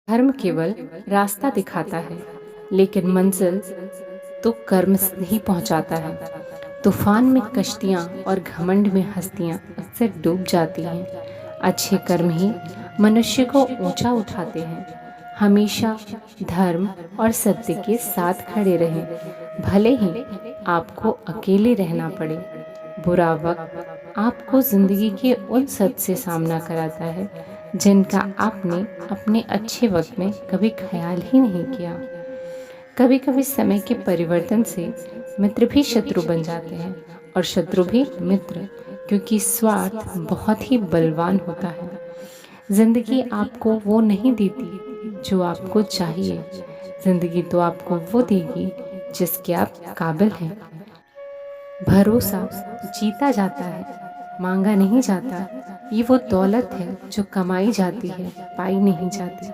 धर्म केवल रास्ता दिखाता है, लेकिन मंजिल तो कर्म से ही पहुंचाता है। तूफान में कश्तियां और घमंड में हस्तियां अक्सर डूब जाती हैं। अच्छे कर्म ही मनुष्य को ऊंचा उठाते हैं। हमेशा धर्म और सत्य के साथ खड़े रहें, भले ही आपको अकेले रहना पड़े। बुरा वक्त आपको जिंदगी के उन सच से सामना कराता है जिनका आपने अपने अच्छे वक्त में कभी ख्याल ही नहीं किया। कभी कभी समय के परिवर्तन से मित्र भी शत्रु बन जाते हैं और शत्रु भी मित्र, क्योंकि स्वार्थ बहुत ही बलवान होता है। जिंदगी आपको वो नहीं देती जो आपको चाहिए। जिंदगी तो आपको वो देगी जिसके आप काबिल हैं। भरोसा जीता जाता है, मांगा नहीं जाता। ये वो दौलत है जो कमाई जाती है, पाई नहीं जाती।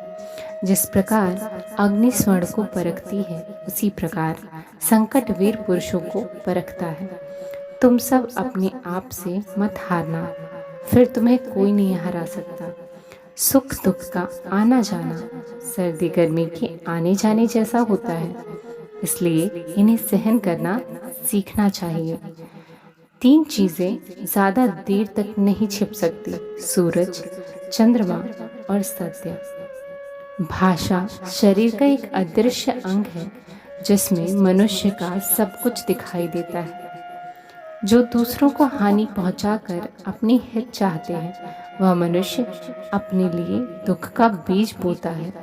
जिस प्रकार अग्नि स्वर्ण को परखती है, उसी प्रकार संकट वीर पुरुषों को परखता है। तुम सब अपने आप से मत हारना, फिर तुम्हें कोई नहीं हरा सकता। सुख दुख का आना जाना सर्दी गर्मी के आने जाने जैसा होता है, इसलिए इन्हें सहन करना सीखना चाहिए। तीन चीजें ज्यादा देर तक नहीं छिप सकती: सूरज, चंद्रमा और सत्य। भाषा शरीर का एक अदृश्य अंग है जिसमें मनुष्य का सब कुछ दिखाई देता है। जो दूसरों को हानि पहुंचाकर अपनी हित चाहते हैं, वह मनुष्य अपने लिए दुख का बीज बोता है।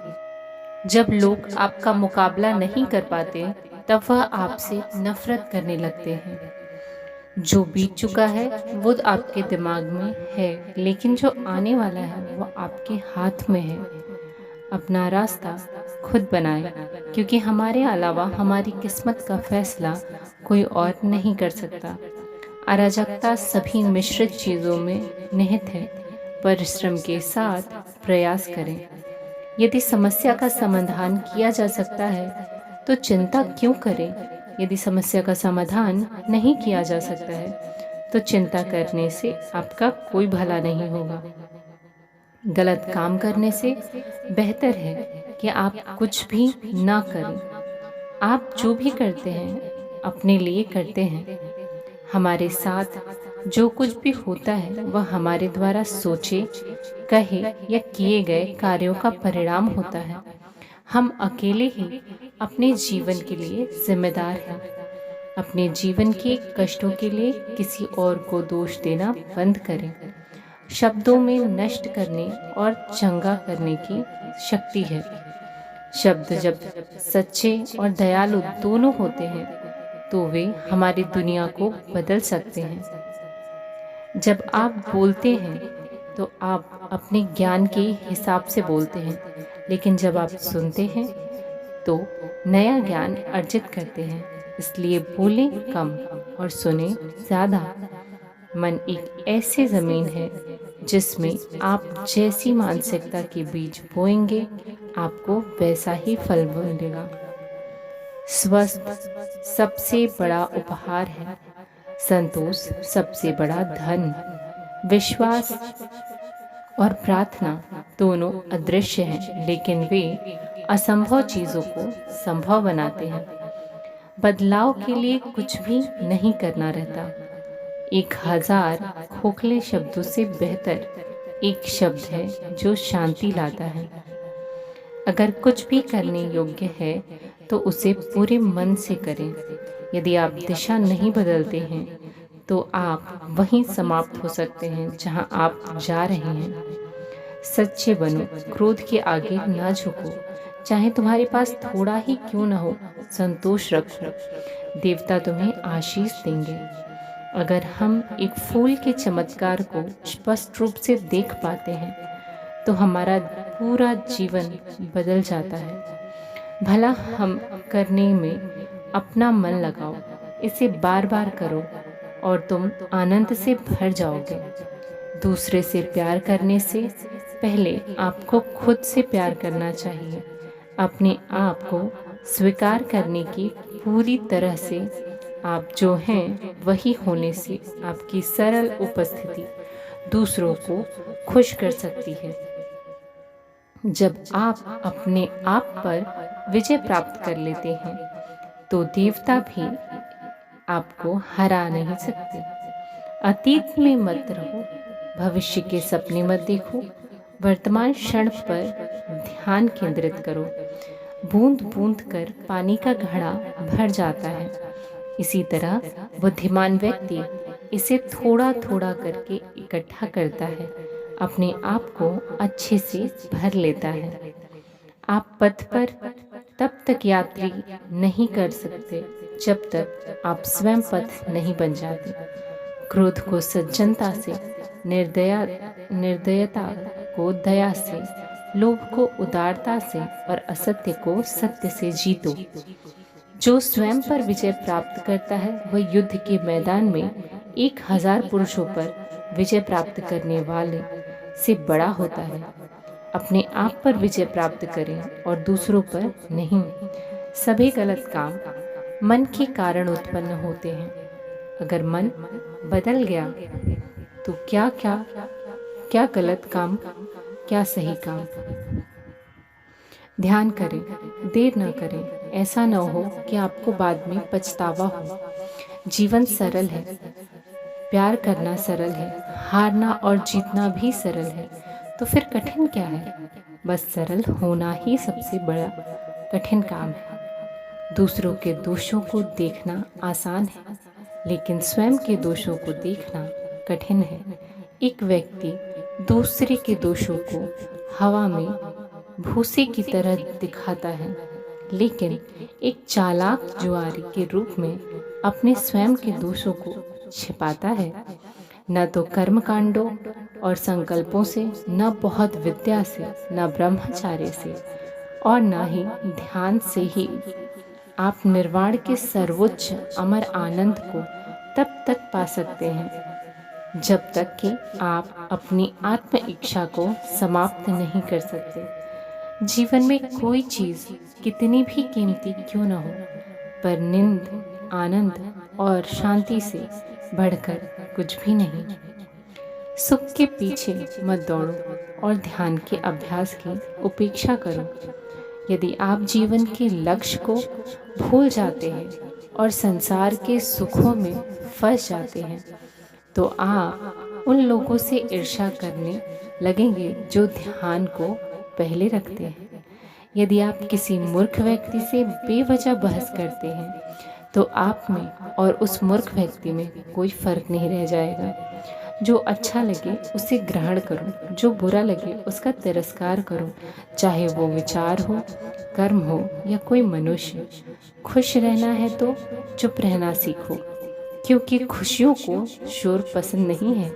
जब लोग आपका मुकाबला नहीं कर पाते, तब वह आपसे नफरत करने लगते हैं। जो बीत चुका है वो आपके दिमाग में है, लेकिन जो आने वाला है वो आपके हाथ में है। अपना रास्ता खुद बनाए, क्योंकि हमारे अलावा हमारी किस्मत का फैसला कोई और नहीं कर सकता। अराजकता सभी मिश्रित चीज़ों में निहित है। परिश्रम के साथ प्रयास करें। यदि समस्या का समाधान किया जा सकता है तो चिंता क्यों करें? यदि समस्या का समाधान नहीं किया जा सकता है तो चिंता करने से आपका कोई भला नहीं होगा। गलत काम करने से बेहतर है कि आप कुछ भी ना करें। आप जो भी करते हैं अपने लिए करते हैं। हमारे साथ जो कुछ भी होता है वह हमारे द्वारा सोचे, कहे या किए गए कार्यों का परिणाम होता है। हम अकेले ही अपने जीवन के लिए जिम्मेदार हैं। अपने जीवन के कष्टों के लिए किसी और को दोष देना बंद करें। शब्दों में नष्ट करने और चंगा करने की शक्ति है। शब्द जब सच्चे और दयालु दोनों होते हैं तो वे हमारी दुनिया को बदल सकते हैं। जब आप बोलते हैं तो आप अपने ज्ञान के हिसाब से बोलते हैं, लेकिन जब आप सुनते हैं तो नया ज्ञान अर्जित करते हैं। इसलिए बोलें कम और सुने ज़्यादा। मन एक ऐसी ज़मीन है जिसमें आप जैसी मानसिकता के बीज बोएंगे, आपको वैसा ही फल मिलेगा। स्वस्थ सबसे बड़ा उपहार है। संतोष सबसे बड़ा धन। विश्वास और प्रार्थना दोनों अदृश्य हैं, लेकिन वे असंभव चीज़ों को संभव बनाते हैं। बदलाव के लिए कुछ भी नहीं करना रहता। 1000 खोखले शब्दों से बेहतर एक शब्द है जो शांति लाता है। अगर कुछ भी करने योग्य है तो उसे पूरे मन से करें। यदि आप दिशा नहीं बदलते हैं तो आप वहीं समाप्त हो सकते हैं जहां आप जा रहे हैं। सच्चे बनो, क्रोध के आगे ना झुको। चाहे तुम्हारे पास थोड़ा ही क्यों ना हो, संतोष रखो। देवता तुम्हें आशीष देंगे। अगर हम एक फूल के चमत्कार को स्पष्ट रूप से देख पाते हैं तो हमारा पूरा जीवन बदल जाता है। भला हम करने में अपना मन लगाओ, इसे बार बार करो और तुम आनंद से भर जाओगे। दूसरे से प्यार करने से पहले आपको खुद से प्यार करना चाहिए। अपने आप को स्वीकार करने की पूरी तरह से आप जो हैं वही होने से आपकी सरल उपस्थिति दूसरों को खुश कर सकती है। जब आप अपने आप पर विजय प्राप्त कर लेते हैं तो देवता भी आपको हरा नहीं सकते। अतीत में मत रहो, भविष्य के सपने मत देखो, वर्तमान क्षण पर ध्यान केंद्रित करो। बूंद बूंद कर पानी का घड़ा भर जाता है, इसी तरह बुद्धिमान व्यक्ति इसे थोड़ा थोड़ा करके इकट्ठा करता है, अपने आप को अच्छे से भर लेता है। आप पथ पर तब तक यात्री नहीं कर सकते जब तक आप स्वयं पथ नहीं बन जाते। क्रोध को सज्जनता से, निर्दयता को दया से, लोभ को उदारता से और असत्य को सत्य से जीतो। जो स्वयं पर विजय प्राप्त करता है वह युद्ध के मैदान में 1000 पुरुषों पर विजय प्राप्त करने वाले से बड़ा होता है। अपने आप पर विजय प्राप्त करें और दूसरों पर नहीं। सभी गलत काम मन के कारण उत्पन्न होते हैं। अगर मन बदल गया तो क्या गलत काम, क्या सही काम। ध्यान करें, देर न करें, ऐसा न हो कि आपको बाद में पछतावा हो। जीवन सरल है, प्यार करना सरल है, हारना और जीतना भी सरल है, तो फिर कठिन क्या है? बस सरल होना ही सबसे बड़ा कठिन काम है। दूसरों के दोषों को देखना आसान है, लेकिन स्वयं के दोषों को देखना कठिन है। एक व्यक्ति दूसरे के दोषों को हवा में भूसे की तरह दिखाता है, लेकिन एक चालाक जुआरी के रूप में अपने स्वयं के दोषों को छिपाता है। न तो कर्मकांडों और संकल्पों से, न बहुत विद्या से, न ब्रह्मचार्य से और न ही ध्यान से ही आप निर्वाण के सर्वोच्च अमर आनंद को तब तक पा सकते हैं जब तक कि आप अपनी आत्म इच्छा को समाप्त नहीं कर सकते। जीवन में कोई चीज़ कितनी भी कीमती क्यों न हो, पर निंद, आनंद और शांति से बढ़कर कुछ भी नहीं। सुख के पीछे मत दौड़ो और ध्यान के अभ्यास की उपेक्षा करो। यदि आप जीवन के लक्ष्य को भूल जाते हैं और संसार के सुखों में फंस जाते हैं तो आप उन लोगों से ईर्ष्या करने लगेंगे जो ध्यान को पहले रखते हैं। यदि आप किसी मूर्ख व्यक्ति से बेवजह बहस करते हैं तो आप में और उस मूर्ख व्यक्ति में कोई फर्क नहीं रह जाएगा। जो अच्छा लगे उसे ग्रहण करो, जो बुरा लगे उसका तिरस्कार करो, चाहे वो विचार हो, कर्म हो या कोई मनुष्य। खुश रहना है तो चुप रहना सीखो, क्योंकि खुशियों को शोर पसंद नहीं है।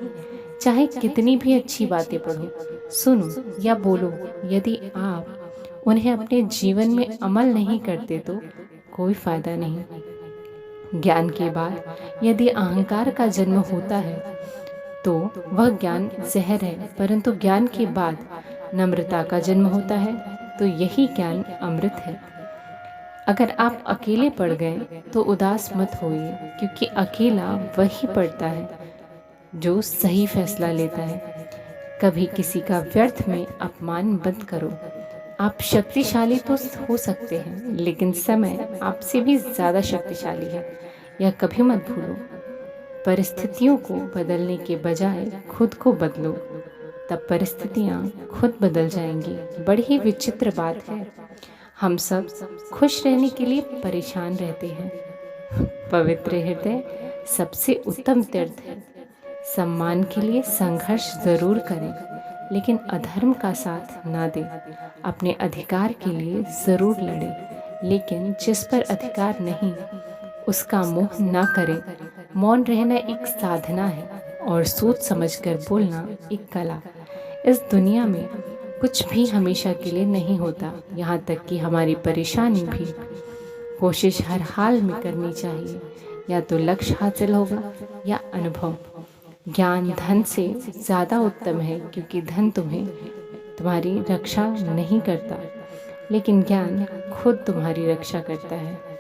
चाहे कितनी भी अच्छी बातें पढ़ो, सुनो या बोलो, यदि आप उन्हें अपने जीवन में अमल नहीं करते तो कोई फायदा नहीं। ज्ञान के बाद यदि अहंकार का जन्म होता है तो वह ज्ञान जहर है, परंतु ज्ञान के बाद नम्रता का जन्म होता है तो यही ज्ञान अमृत है। अगर आप अकेले पड़ गए तो उदास मत होइए, क्योंकि अकेला वही पड़ता है जो सही फैसला लेता है। कभी किसी का व्यर्थ में अपमान मत करो। आप शक्तिशाली तो हो सकते हैं, लेकिन समय आपसे भी ज़्यादा शक्तिशाली है, यह कभी मत भूलो। परिस्थितियों को बदलने के बजाय खुद को बदलो, तब परिस्थितियाँ खुद बदल जाएंगी। बड़ी ही विचित्र बात है, हम सब खुश रहने के लिए परेशान रहते हैं। पवित्र हृदय सबसे उत्तम तीर्थ है। सम्मान के लिए संघर्ष जरूर करें, लेकिन अधर्म का साथ ना दें। अपने अधिकार के लिए जरूर लड़ें, लेकिन जिस पर अधिकार नहीं उसका मोह ना करें। मौन रहना एक साधना है और सोच समझकर बोलना एक कला। इस दुनिया में कुछ भी हमेशा के लिए नहीं होता, यहाँ तक कि हमारी परेशानी भी। कोशिश हर हाल में करनी चाहिए, या तो लक्ष्य हासिल होगा या अनुभव। ज्ञान धन से ज़्यादा उत्तम है, क्योंकि धन तुम्हारी रक्षा नहीं करता, लेकिन ज्ञान खुद तुम्हारी रक्षा करता है।